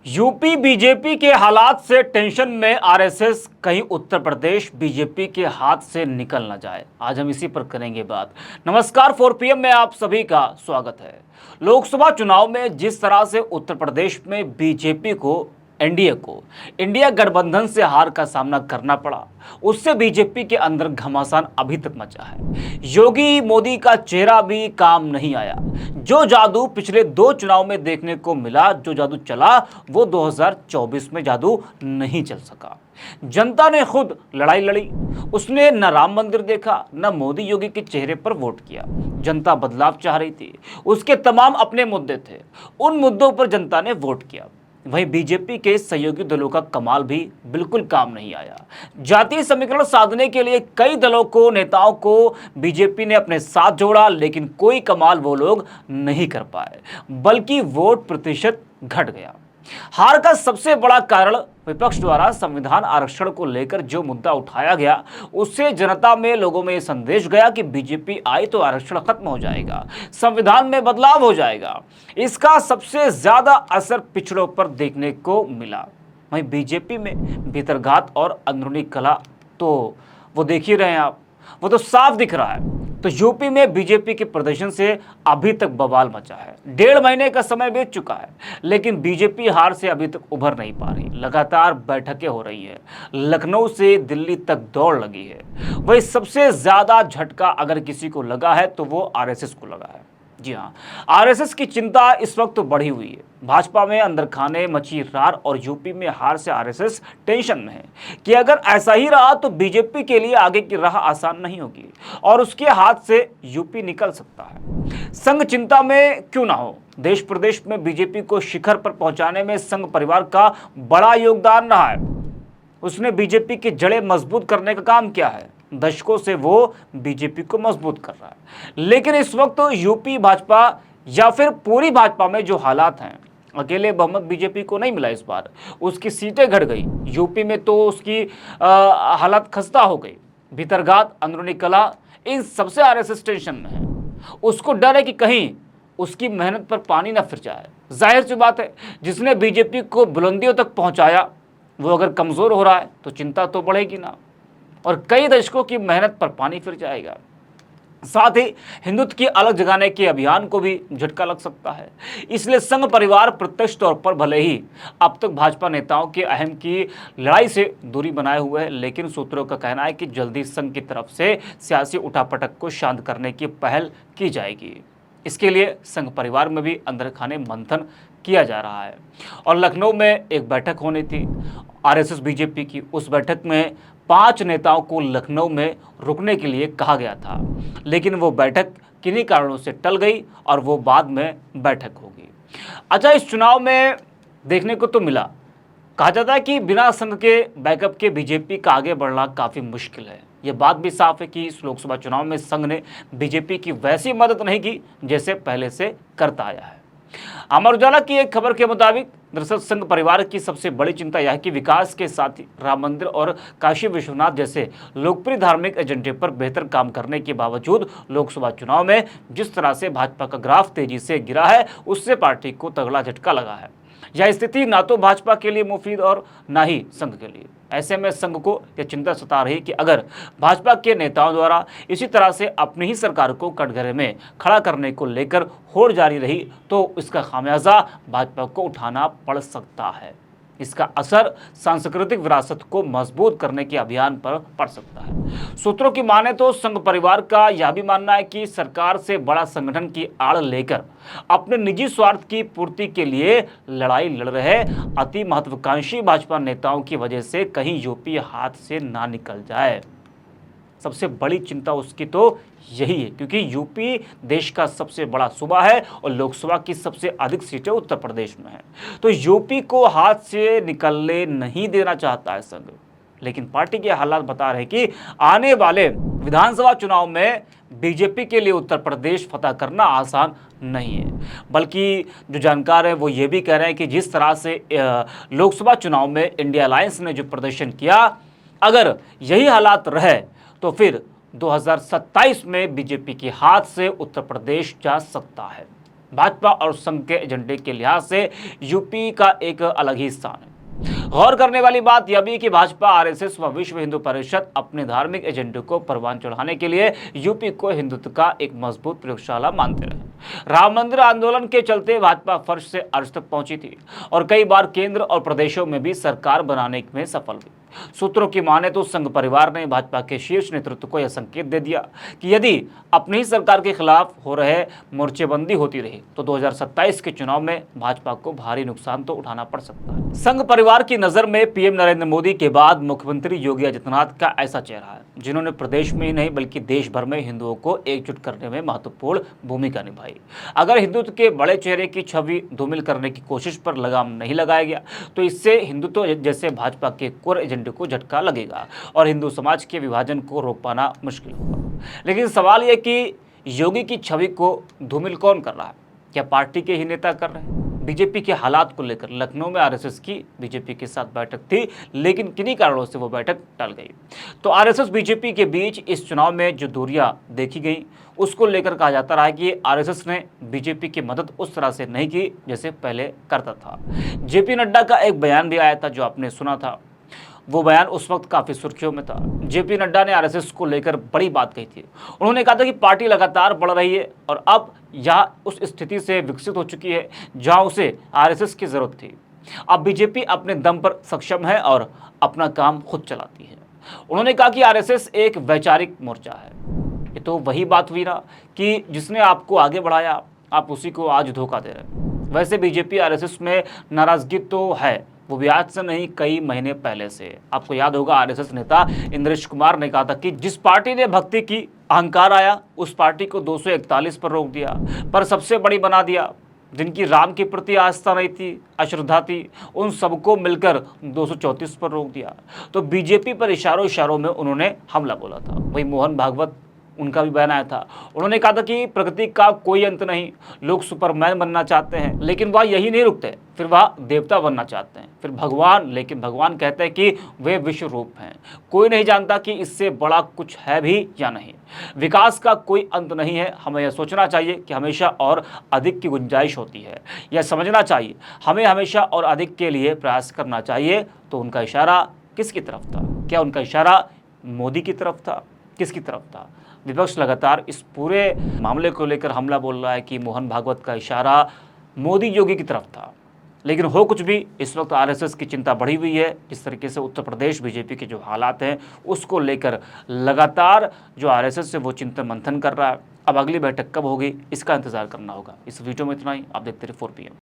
UP BJP के हालात से टेंशन में आरएसएस, कहीं उत्तर प्रदेश बीजेपी के हाथ से निकल ना जाए। आज हम इसी पर करेंगे बात। नमस्कार, 4 PM में आप सभी का स्वागत है। लोकसभा चुनाव में जिस तरह से उत्तर प्रदेश में बीजेपी को, एनडीए को, इंडिया गठबंधन से हार का सामना करना पड़ा, उससे बीजेपी के अंदर घमासान अभी तक मचा है। योगी मोदी का चेहरा भी काम नहीं आया। जो जादू पिछले 2 चुनाव में देखने को मिला, जो जादू चला, वो 2024 में जादू नहीं चल सका। जनता ने खुद लड़ाई लड़ी। उसने न राम मंदिर देखा, न मोदी योगी के चेहरे पर वोट किया। जनता बदलाव चाह रही थी। उसके तमाम अपने मुद्दे थे। उन मुद्दों पर जनता ने वोट किया। वहीं बीजेपी के सहयोगी दलों का कमाल भी बिल्कुल काम नहीं आया। जातीय समीकरण साधने के लिए कई दलों को, नेताओं को बीजेपी ने अपने साथ जोड़ा, लेकिन कोई कमाल वो लोग नहीं कर पाए, बल्कि वोट प्रतिशत घट गया। हार का सबसे बड़ा कारण विपक्ष द्वारा संविधान आरक्षण को लेकर जो मुद्दा उठाया गया, उससे जनता में, लोगों में यह संदेश गया कि बीजेपी आई तो आरक्षण खत्म हो जाएगा, संविधान में बदलाव हो जाएगा। इसका सबसे ज्यादा असर पिछड़ों पर देखने को मिला। वहीं बीजेपी में भीतरघात और अंदरूनी कलह तो वो देख ही रहे हैं आप, वो तो साफ दिख रहा है। तो यूपी में बीजेपी के प्रदर्शन से अभी तक बवाल मचा है। 1.5 महीने का समय बीत चुका है, लेकिन बीजेपी हार से अभी तक उभर नहीं पा रही। लगातार बैठकें हो रही है, लखनऊ से दिल्ली तक दौड़ लगी है। वही सबसे ज्यादा झटका अगर किसी को लगा है तो वो आरएसएस को लगा है। जी हाँ, आरएसएस की चिंता इस वक्त बढ़ी हुई है। भाजपा में अंदर खाने मची रार और यूपी में हार से आरएसएस टेंशन में है कि अगर ऐसा ही रहा तो बीजेपी के लिए आगे की राह आसान नहीं होगी और उसके हाथ से यूपी निकल सकता है। संघ चिंता में क्यों ना हो, देश प्रदेश में बीजेपी को शिखर पर पहुंचाने में संघ परिवार का बड़ा योगदान रहा है। उसने बीजेपी की जड़ें मजबूत करने का काम किया है। दशकों से वो बीजेपी को मजबूत कर रहा है। लेकिन इस वक्त तो यूपी भाजपा या फिर पूरी भाजपा में जो हालात हैं, अकेले बहुमत बीजेपी को नहीं मिला। इस बार उसकी सीटें घट गई। यूपी में तो उसकी हालत खस्ता हो गई। भीतरघात, अंदरूनी कलह, इन सबसे आरएसएस टेंशन में है। उसको डर है कि कहीं उसकी मेहनत पर पानी ना फिर जाए। जाहिर सी बात है, जिसने बीजेपी को बुलंदियों तक पहुंचाया, वो अगर कमजोर हो रहा है तो चिंता तो बढ़ेगी ना, और कई दशकों की मेहनत पर पानी फिर जाएगा। साथ ही हिंदुत्व की अलग जगाने के अभियान को भी झटका लग सकता है। इसलिए संघ परिवार प्रत्यक्ष तौर पर भले ही अब तक भाजपा नेताओं के अहम की लड़ाई से दूरी बनाए हुए है, लेकिन सूत्रों का कहना है कि जल्दी संघ की तरफ से सियासी उठापटक को शांत करने की पहल की जाएगी। इसके लिए संघ परिवार में भी अंदर खाने मंथन किया जा रहा है। और लखनऊ में एक बैठक होनी थी आरएसएस बीजेपी की। उस बैठक में 5 नेताओं को लखनऊ में रुकने के लिए कहा गया था, लेकिन वो बैठक किन्हीं कारणों से टल गई और वो बाद में बैठक होगी। अच्छा, इस चुनाव में देखने को तो मिला, कहा जाता है कि बिना संघ के बैकअप के बीजेपी का आगे बढ़ना काफ़ी मुश्किल है। ये बात भी साफ है कि इस लोकसभा चुनाव में संघ ने बीजेपी की वैसी मदद नहीं की जैसे पहले से करता आया है। अमर उजाला की एक खबर के मुताबिक दरअसल संघ परिवार की सबसे बड़ी चिंता यह है कि विकास के साथ ही राम मंदिर और काशी विश्वनाथ जैसे लोकप्रिय धार्मिक एजेंडे पर बेहतर काम करने के बावजूद लोकसभा चुनाव में जिस तरह से भाजपा का ग्राफ तेजी से गिरा है, उससे पार्टी को तगड़ा झटका लगा है। यह स्थिति ना तो भाजपा के लिए मुफीद और ना ही संघ के लिए। ऐसे में संघ को यह चिंता सता रही कि अगर भाजपा के नेताओं द्वारा इसी तरह से अपनी ही सरकार को कटघरे में खड़ा करने को लेकर होड़ जारी रही तो इसका खामियाजा भाजपा को उठाना पड़ सकता है। इसका असर सांस्कृतिक विरासत को मजबूत करने के अभियान पर पड़ सकता है। सूत्रों की माने तो संघ परिवार का यह भी मानना है कि सरकार से बड़ा संगठन की आड़ लेकर अपने निजी स्वार्थ की पूर्ति के लिए लड़ाई लड़ रहे अति महत्वाकांक्षी भाजपा नेताओं की वजह से कहीं यूपी हाथ से ना निकल जाए। सबसे बड़ी चिंता उसकी तो यही है, क्योंकि यूपी देश का सबसे बड़ा सूबा है और लोकसभा की सबसे अधिक सीटें उत्तर प्रदेश में है। तो यूपी को हाथ से निकलने नहीं देना चाहता है संघ, लेकिन पार्टी के हालात बता रहे कि आने वाले विधानसभा चुनाव में बीजेपी के लिए उत्तर प्रदेश फतह करना आसान नहीं है। बल्कि जो जानकार है वो ये भी कह रहे हैं कि जिस तरह से लोकसभा चुनाव में इंडिया अलायंस ने जो प्रदर्शन किया, अगर यही हालात रहे तो फिर 2027 में बीजेपी के हाथ से उत्तर प्रदेश जा सकता है। भाजपा और संघ के एजेंडे के लिहाज से यूपी का एक अलग ही स्थान है। गौर करने वाली बात यह भी कि भाजपा, आरएसएस व विश्व हिंदू परिषद अपने धार्मिक एजेंडे को परवान चढ़ाने के लिए यूपी को हिंदुत्व का एक मजबूत प्रयोगशाला मानते रहे। राम मंदिर आंदोलन के चलते भाजपा फर्श से अर्श तक पहुंची थी और कई बार केंद्र और प्रदेशों में भी सरकार बनाने में सफल हुई। सूत्रों की माने तो संघ परिवार ने भाजपा के शीर्ष नेतृत्व को यह संकेत दे दिया कि यदि अपनी ही सरकार के खिलाफ हो रहे मोर्चेबंदी होती रही तो 2027 के चुनाव में भाजपा को भारी नुकसान तो उठाना पड़ सकता है। संघ परिवार की नजर में पीएम नरेंद्र मोदी के बाद मुख्यमंत्री योगी आदित्यनाथ का ऐसा चेहरा है जिन्होंने प्रदेश में ही नहीं बल्कि देश भर में हिंदुओं को एकजुट करने में महत्वपूर्ण भूमिका निभाई। अगर हिंदुत्व के बड़े चेहरे की छवि धूमिल करने की कोशिश पर लगाम नहीं लगाया गया तो इससे हिंदुत्व जैसे भाजपा के कोर एजेंडे को झटका लगेगा और हिंदू समाज के विभाजन को रोक पाना मुश्किल होगा। लेकिन सवाल यह कि योगी की छवि को धूमिल कौन कर रहा है? क्या पार्टी के ही नेता कर रहे हैं? बीजेपी के हालात को लेकर लखनऊ में आरएसएस की बीजेपी के साथ बैठक थी, लेकिन किन्हीं कारणों से वो बैठक टल गई। तो आरएसएस बीजेपी के बीच इस चुनाव में जो दूरियां देखी गई उसको लेकर कहा जाता रहा कि आरएसएस ने बीजेपी की मदद उस तरह से नहीं की जैसे पहले करता था। जेपी नड्डा का एक बयान भी आया था जो आपने सुना था। वो बयान उस वक्त काफी सुर्खियों में था। जेपी नड्डा ने आरएसएस को लेकर बड़ी बात कही थी। उन्होंने कहा था कि पार्टी लगातार बढ़ रही है और अब यह उस स्थिति से विकसित हो चुकी है जहां उसे आरएसएस की जरूरत थी। अब बीजेपी अपने दम पर सक्षम है और अपना काम खुद चलाती है। उन्होंने कहा कि आरएसएस एक वैचारिक मोर्चा है। ये तो वही बात हुई ना कि जिसने आपको आगे बढ़ाया आप उसी को आज धोखा दे रहे हैं। वैसे बीजेपी आरएसएस में नाराजगी तो है, वो भी आज से नहीं कई महीने पहले से। आपको याद होगा आरएसएस नेता इंद्रेश कुमार ने कहा था कि जिस पार्टी ने भक्ति की अहंकार आया उस पार्टी को 241 पर रोक दिया, पर सबसे बड़ी बना दिया। जिनकी राम के प्रति आस्था नहीं थी, अश्रद्धा थी, उन सबको मिलकर 234 पर रोक दिया। तो बीजेपी पर इशारों इशारों में उन्होंने हमला बोला था। वही मोहन भागवत उनका भी बयान आया था। उन्होंने कहा था कि प्रकृति का कोई अंत नहीं, लोग सुपरमैन बनना चाहते हैं लेकिन वह यही नहीं रुकते, फिर वह देवता बनना चाहते हैं, फिर भगवान, लेकिन भगवान कहते हैं कि वे विश्व रूप हैं। कोई नहीं जानता कि इससे बड़ा कुछ है भी या नहीं। विकास का कोई अंत नहीं है। हमें यह सोचना चाहिए कि हमेशा और अधिक की गुंजाइश होती है। यह समझना चाहिए हमें हमेशा और अधिक के लिए प्रयास करना चाहिए। तो उनका इशारा किसकी तरफ था? क्या उनका इशारा मोदी की तरफ था? किसकी तरफ था? विपक्ष लगातार इस पूरे मामले को लेकर हमला बोल रहा है कि मोहन भागवत का इशारा मोदी योगी की तरफ था। लेकिन हो कुछ भी, इस वक्त आरएसएस की चिंता बढ़ी हुई है। जिस तरीके से उत्तर प्रदेश बीजेपी के जो हालात हैं उसको लेकर लगातार जो आरएसएस है वो चिंतन मंथन कर रहा है। अब अगली बैठक कब होगी इसका इंतजार करना होगा। इस वीडियो में इतना ही। आप देखते रहिए 4PM।